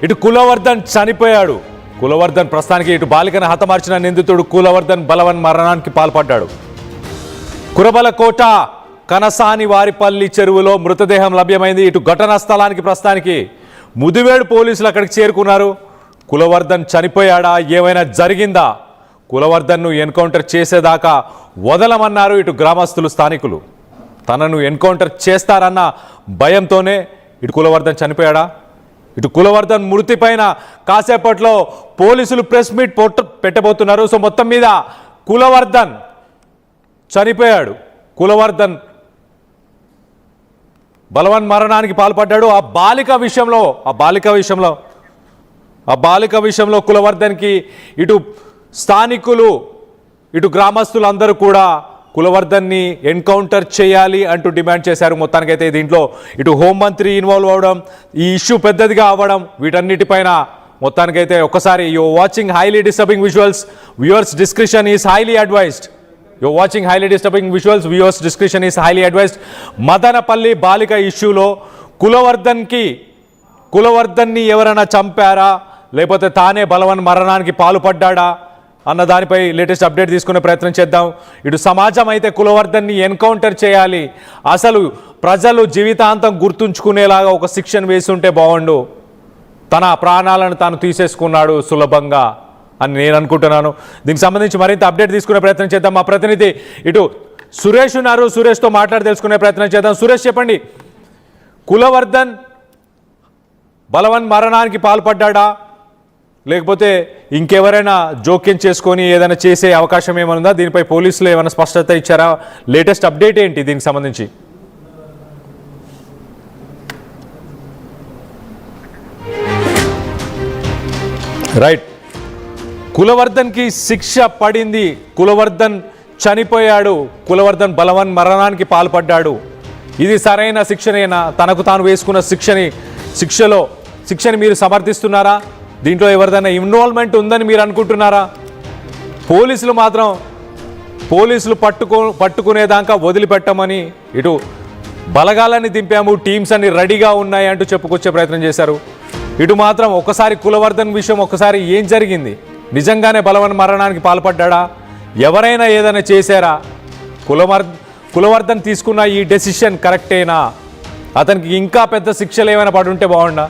ఇటు కులవర్ధన్ చనిపోయాడు. కులవర్ధన్ ప్రస్తుతానికి ఇటు బాలికను హతమార్చిన నిందితుడు కులవర్ధన్ బలవన్ మరణానికి పాల్పడ్డాడు. కురబలకోట కనసాని వారిపల్లి చెరువులో మృతదేహం లభ్యమైంది. ఇటు ఘటనా స్థలానికి ప్రస్తుతానికి ముదివేడు పోలీసులు అక్కడికి చేరుకున్నారు. కులవర్ధన్ చనిపోయాడా, ఏమైనా జరిగిందా, కులవర్ధన్ను ఎన్కౌంటర్ చేసేదాకా వదలమన్నారు ఇటు గ్రామస్తులు, స్థానికులు. తనను ఎన్కౌంటర్ చేస్తారన్న భయంతోనే ఇటు కులవర్ధన్ చనిపోయాడా? ఇటు కులవర్ధన్ మృతి పైన కాసేపట్లో పోలీసులు ప్రెస్ మీట్ పెట్టబోతున్నారు. సో మొత్తం మీద కులవర్ధన్ చనిపోయాడు. కులవర్ధన్ బలవన్ మరణానికి పాల్పడ్డాడు. ఆ బాలిక విషయంలో కులవర్ధన్కి ఇటు స్థానికులు ఇటు గ్రామస్తులు అందరూ కూడా కులవర్ధన్ని ఎన్కౌంటర్ చేయాలి అంటూ డిమాండ్ చేశారు. మొత్తానికైతే దీంట్లో ఇటు హోంమంత్రి ఇన్వాల్వ్ అవ్వడం, ఈ ఇష్యూ పెద్దదిగా అవ్వడం, వీటన్నిటిపైన మొత్తానికైతే ఒక్కసారి you're watching highly disturbing visuals, viewers discretion is highly advised. You're watching highly disturbing visuals. Viewers' discretion is highly advised. Madanapalle బాలిక ఇష్యూలో కులవర్ధన్ని ఎవరైనా చంపారా, లేకపోతే తానే బలవన్ మరణానికి పాల్పడ్డా అన్న దానిపై లేటెస్ట్ అప్డేట్ తీసుకునే ప్రయత్నం చేద్దాం. ఇటు సమాజం అయితే కులవర్ధన్ని ఎన్కౌంటర్ చేయాలి, అసలు ప్రజలు జీవితాంతం గుర్తుంచుకునేలాగా ఒక శిక్షణ వేస్తుంటే బాగుండు, తన ప్రాణాలను తాను తీసేసుకున్నాడు సులభంగా అని నేను అనుకుంటున్నాను. దీనికి సంబంధించి మరింత అప్డేట్ తీసుకునే ప్రయత్నం చేద్దాం. మా ప్రతినిధి ఇటు సురేష్ ఉన్నారు, సురేష్తో మాట్లాడి తెలుసుకునే ప్రయత్నం చేద్దాం. సురేష్ చెప్పండి, కులవర్ధన్ బలవన్ మరణానికి పాల్పడ్డా, లేకపోతే ఇంకెవరైనా జోక్యం చేసుకొని ఏదైనా చేసే అవకాశం ఏమైనా ఉందా? దీనిపై పోలీసులు ఏమైనా స్పష్టత ఇచ్చారా? లేటెస్ట్ అప్డేట్ ఏంటి దీనికి సంబంధించి? రైట్, కులవర్ధన్కి శిక్ష పడింది, కులవర్ధన్ చనిపోయాడు, కులవర్ధన్ బలవన్ మరణానికి పాల్పడ్డాడు. ఇది సరైన శిక్షనేనా? తనకు తాను వేసుకున్న శిక్షని మీరు సమర్థిస్తున్నారా? దీంట్లో ఎవరిదైనా ఇన్వాల్వ్మెంట్ ఉందని మీరు అనుకుంటున్నారా? పోలీసులు పట్టుకునేదాకా వదిలిపెట్టమని ఇటు బలగాలని దింపాము, టీమ్స్ అన్ని రెడీగా ఉన్నాయి అంటూ చెప్పుకొచ్చే ప్రయత్నం చేశారు. ఇటు మాత్రం ఒకసారి కులవర్ధన్ విషయం, ఒకసారి ఏం జరిగింది, నిజంగానే బలవన్ మరణానికి పాల్పడ్డా, ఎవరైనా ఏదైనా చేశారా, కులవర్ధన్ తీసుకున్న ఈ డెసిషన్ కరెక్టేనా, అతనికి ఇంకా పెద్ద శిక్షలు ఏమైనా పడుంటే బాగుండా,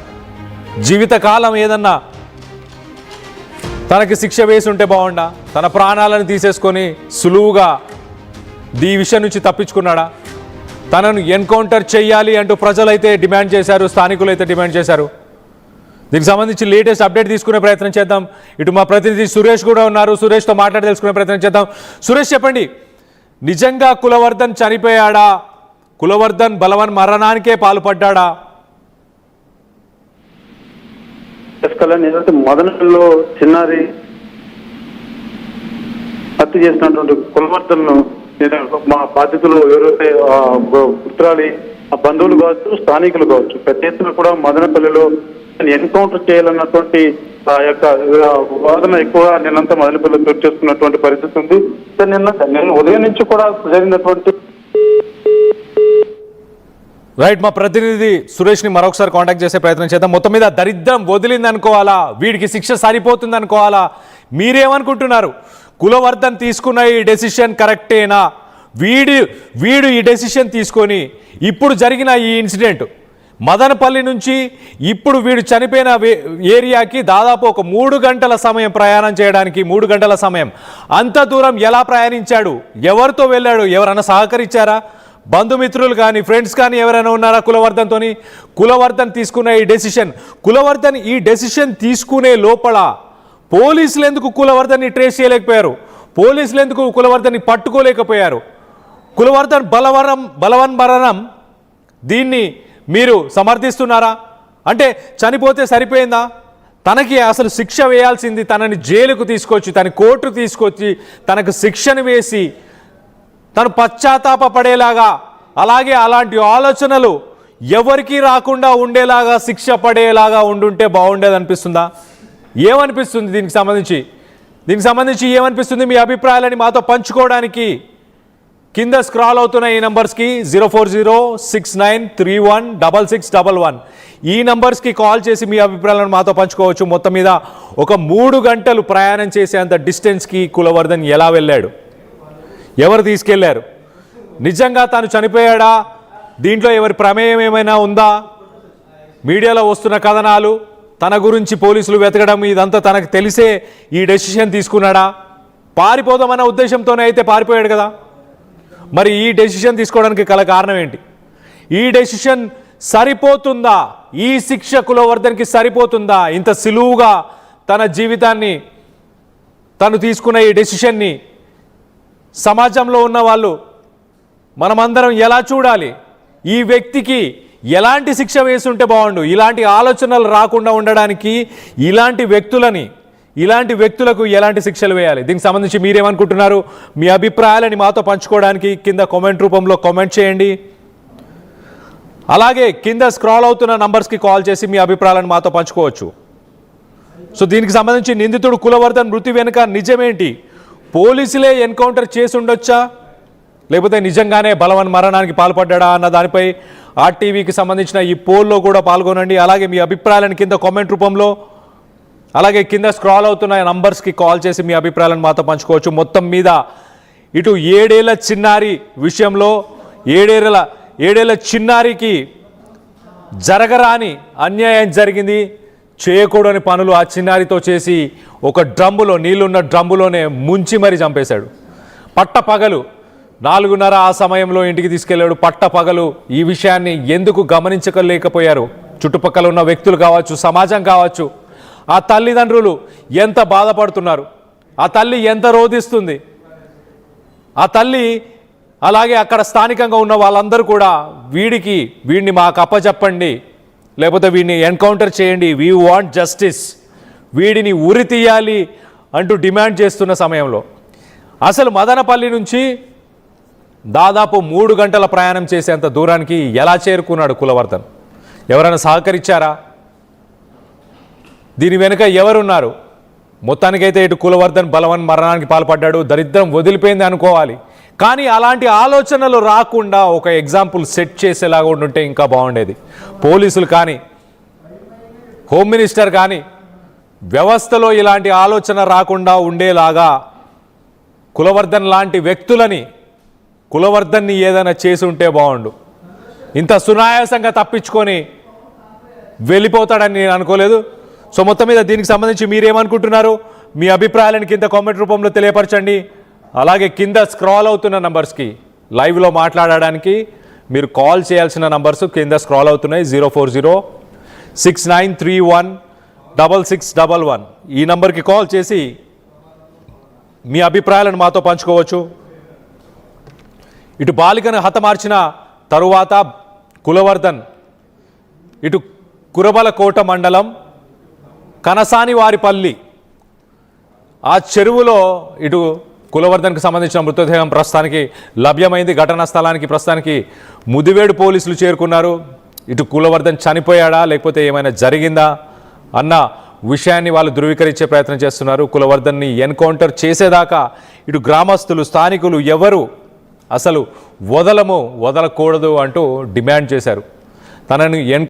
జీవితకాలం ఏదన్నా తనకి శిక్ష వేసి ఉంటే బాగుండా, తన ప్రాణాలను తీసేసుకొని సులువుగా ఈ విషయం నుంచి తప్పించుకున్నాడా? తనను ఎన్కౌంటర్ చేయాలి అంటూ ప్రజలైతే డిమాండ్ చేశారు, స్థానికులు అయితే డిమాండ్ చేశారు. దీనికి సంబంధించి లేటెస్ట్ అప్డేట్ తీసుకునే ప్రయత్నం చేద్దాం. ఇటు మా ప్రతినిధి సురేష్ కూడా ఉన్నారు, సురేష్తో మాట్లాడి తెలుసుకునే ప్రయత్నం చేద్దాం. సురేష్ చెప్పండి, నిజంగా కులవర్ధన్ చనిపోయాడా, కులవర్ధన్ బలవన్ మరణానికే పాల్పడ్డా? ఏదైతే మదనలో చిన్నారి హత్య చేసినటువంటి కులవర్ధన్ మా బాధితులు ఎవరైతే పుత్రాలి బంధువులు కావచ్చు, స్థానికులు కావచ్చు, పెద్ద ఎత్తున కూడా మదనపల్లిలో ఎన్కౌంటర్ చేయాలన్నటువంటి యొక్క వాదన ఎక్కువగా నిన్నంతా మదనపల్లిలో చోటు చేసుకున్నటువంటి పరిస్థితి ఉంది. నిన్న ఉదయం నుంచి కూడా జరిగినటువంటి రైట్, మా ప్రతినిధి సురేష్ని మరొకసారి కాంటాక్ట్ చేసే ప్రయత్నం చేద్దాం. మొత్తం మీద దరిద్రం వదిలింది అనుకోవాలా, వీడికి శిక్ష సరిపోతుంది అనుకోవాలా, మీరేమనుకుంటున్నారు? కులవర్ధన్ తీసుకున్న ఈ డెసిషన్ కరెక్టేనా? వీడు ఈ డెసిషన్ తీసుకొని ఇప్పుడు జరిగిన ఈ ఇన్సిడెంట్ మదనపల్లి నుంచి ఇప్పుడు వీడు చనిపోయిన ఏరియాకి దాదాపు ఒక 3 గంటల సమయం ప్రయాణం చేయడానికి, 3 గంటల సమయం. అంత దూరం ఎలా ప్రయాణించాడు, ఎవరితో వెళ్ళాడు, ఎవరైనా సహకరించారా? బంధుమిత్రులు కానీ ఫ్రెండ్స్ కానీ ఎవరైనా ఉన్నారా కులవర్ధన్తోని? కులవర్ధన్ తీసుకున్న ఈ డెసిషన్ తీసుకునే లోపల పోలీసులు ఎందుకు కులవర్ధన్ని ట్రేస్ చేయలేకపోయారు? పోలీసులు ఎందుకు కులవర్ధన్ని పట్టుకోలేకపోయారు? కులవర్ధన్ బలవన్ మరణం దీన్ని మీరు సమర్థిస్తున్నారా? అంటే చనిపోతే సరిపోయిందా? తనకి అసలు శిక్ష వేయాల్సింది, తనని జైలుకు తీసుకొచ్చి, తన కోర్టు తీసుకొచ్చి తనకు శిక్షను వేసి తను పశ్చాత్తాప పడేలాగా, అలాగే అలాంటి ఆలోచనలు ఎవరికి రాకుండా ఉండేలాగా శిక్ష పడేలాగా ఉండుంటే బాగుండేది అనిపిస్తుందా? ఏమనిపిస్తుంది దీనికి సంబంధించి ఏమనిపిస్తుంది? మీ అభిప్రాయాలని మాతో పంచుకోవడానికి కింద స్క్రాల్ అవుతున్న ఈ నంబర్స్కి 04069316611 ఈ నంబర్స్కి కాల్ చేసి మీ అభిప్రాయాలను మాతో పంచుకోవచ్చు. మొత్తం మీద ఒక 3 గంటలు ప్రయాణం చేసేంత డిస్టెన్స్కి కులవర్ధన్ ఎలా వెళ్ళాడు, ఎవరు తీసుకెళ్లారు, నిజంగా తాను చనిపోయాడా, దీంట్లో ఎవరి ప్రమేయం ఏమైనా ఉందా, మీడియాలో వస్తున్న కథనాలు, తన గురించి పోలీసులు వెతకడం, ఇదంతా తనకు తెలిసే ఈ డెసిషన్ తీసుకున్నాడా, పారిపోదామన్న ఉద్దేశంతోనే అయితే పారిపోయాడు కదా. మరి ఈ డెసిషన్ తీసుకోవడానికి గల కారణం ఏంటి? ఈ డెసిషన్ సరిపోతుందా? ఈ శిక్ష కులవర్ధన్కి సరిపోతుందా? ఇంత సులువుగా తన జీవితాన్ని తను తీసుకున్న ఈ డెసిషన్ని సమాజంలో ఉన్న వాళ్ళు మనమందరం ఎలా చూడాలి? ఈ వ్యక్తికి ఎలాంటి శిక్ష వేస్తుంటే బాగుండు? ఇలాంటి ఆలోచనలు రాకుండా ఉండడానికి ఇలాంటి వ్యక్తులకు ఎలాంటి శిక్షలు వేయాలి? దీనికి సంబంధించి మీరేమనుకుంటున్నారు? మీ అభిప్రాయాలని మాతో పంచుకోవడానికి కింద కామెంట్ రూపంలో కామెంట్ చేయండి. అలాగే కింద స్క్రాల్ అవుతున్న నంబర్స్కి కాల్ చేసి మీ అభిప్రాయాలను మాతో పంచుకోవచ్చు. సో దీనికి సంబంధించి నిందితుడు కులవర్ధన్ మృతి వెనుక నిజమేంటి? పోలీసులే ఎన్కౌంటర్ చేసి ఉండొచ్చా, లేకపోతే నిజంగానే బలవన్ మరణానికి పాల్పడ్డా అన్న దానిపై ఆర్టీవీకి సంబంధించిన ఈ పోల్లో కూడా పాల్గొనండి. అలాగే మీ అభిప్రాయాలను కింద కామెంట్ రూపంలో, అలాగే కింద స్క్రాల్ అవుతున్న నంబర్స్కి కాల్ చేసి మీ అభిప్రాయాలను మాతో పంచుకోవచ్చు. మొత్తం మీద ఇటు 7 ఏళ్ల చిన్నారి విషయంలో 7 ఏళ్ల చిన్నారికి జరగరాని అన్యాయం జరిగింది. చేయకూడని పనులు ఆ చిన్నారితో చేసి ఒక డ్రమ్ములో, నీళ్లున్న డ్రమ్ములోనే ముంచి మరీ చంపేశాడు. పట్టపగలు 4:30 ఆ సమయంలో ఇంటికి తీసుకెళ్లాడు. పట్టపగలు ఈ విషయాన్ని ఎందుకు గమనించలేకపోయారు చుట్టుపక్కల ఉన్న వ్యక్తులు కావచ్చు, సమాజం కావచ్చు. ఆ తల్లిదండ్రులు ఎంత బాధపడుతున్నారు, ఆ తల్లి ఎంత రోధిస్తుంది, ఆ తల్లి అలాగే అక్కడ స్థానికంగా ఉన్న వాళ్ళందరూ కూడా వీడిని మాకు అప్పచెప్పండి, లేకపోతే వీడిని ఎన్కౌంటర్ చేయండి, వీ వాంట్ జస్టిస్, వీడిని ఉరి తీయాలి అంటూ డిమాండ్ చేస్తున్న సమయంలో అసలు మదనపల్లి నుంచి దాదాపు 3 గంటల ప్రయాణం చేసేంత దూరానికి ఎలా చేరుకున్నాడు కులవర్ధన్? ఎవరైనా సహకరించారా? దీని వెనుక ఎవరున్నారు? మొత్తానికైతే ఇటు కులవర్ధన్ బలవన్ మరణానికి పాల్పడ్డాడు, దరిద్రం వదిలిపోయింది అనుకోవాలి. కానీ అలాంటి ఆలోచనలు రాకుండా ఒక ఎగ్జాంపుల్ సెట్ చేసేలాగా ఉంటే ఇంకా బాగుండేది. పోలీసులు కానీ, హోమ్ మినిస్టర్ కానీ వ్యవస్థలో ఇలాంటి ఆలోచన రాకుండా ఉండేలాగా కులవర్ధన్ని ఏదైనా చేసి ఉంటే బాగుండు. ఇంత సునాయాసంగా తప్పించుకొని వెళ్ళిపోతాడని నేను అనుకోలేదు. సో మొత్తం మీద దీనికి సంబంధించి మీరేమనుకుంటున్నారు? మీ అభిప్రాయాలను కింద కామెంట్ రూపంలో తెలియపరచండి. అలాగే కింద స్క్రాల్ అవుతున్న నంబర్స్కి లైవ్లో మాట్లాడడానికి మీరు కాల్ చేయాల్సిన నంబర్స్ కింద స్క్రాల్ అవుతున్నాయి. 04069316611 ఈ నంబర్కి కాల్ చేసి మీ అభిప్రాయాలను మాతో పంచుకోవచ్చు. ఇటు బాలికను హతమార్చిన తరువాత కులవర్ధన్ ఇటు కురబలకోట మండలం కనసానివారిపల్లి ఆ చెరువులో ఇటు కులవర్ధన్కి సంబంధించిన మృతదేహం ప్రస్తుతానికి లభ్యమైంది. ఘటనా స్థలానికి ప్రస్తుతానికి ముదివేడు పోలీసులు చేరుకున్నారు. ఇటు కులవర్ధన్ చనిపోయాడా, లేకపోతే ఏమైనా జరిగిందా అన్న విషయాన్ని వాళ్ళు ధృవీకరించే ప్రయత్నం చేస్తున్నారు. కులవర్ధన్ని ఎన్కౌంటర్ చేసేదాకా ఇటు గ్రామస్తులు, స్థానికులు ఎవరు అసలు వదలకూడదు అంటూ డిమాండ్ చేశారు. తనను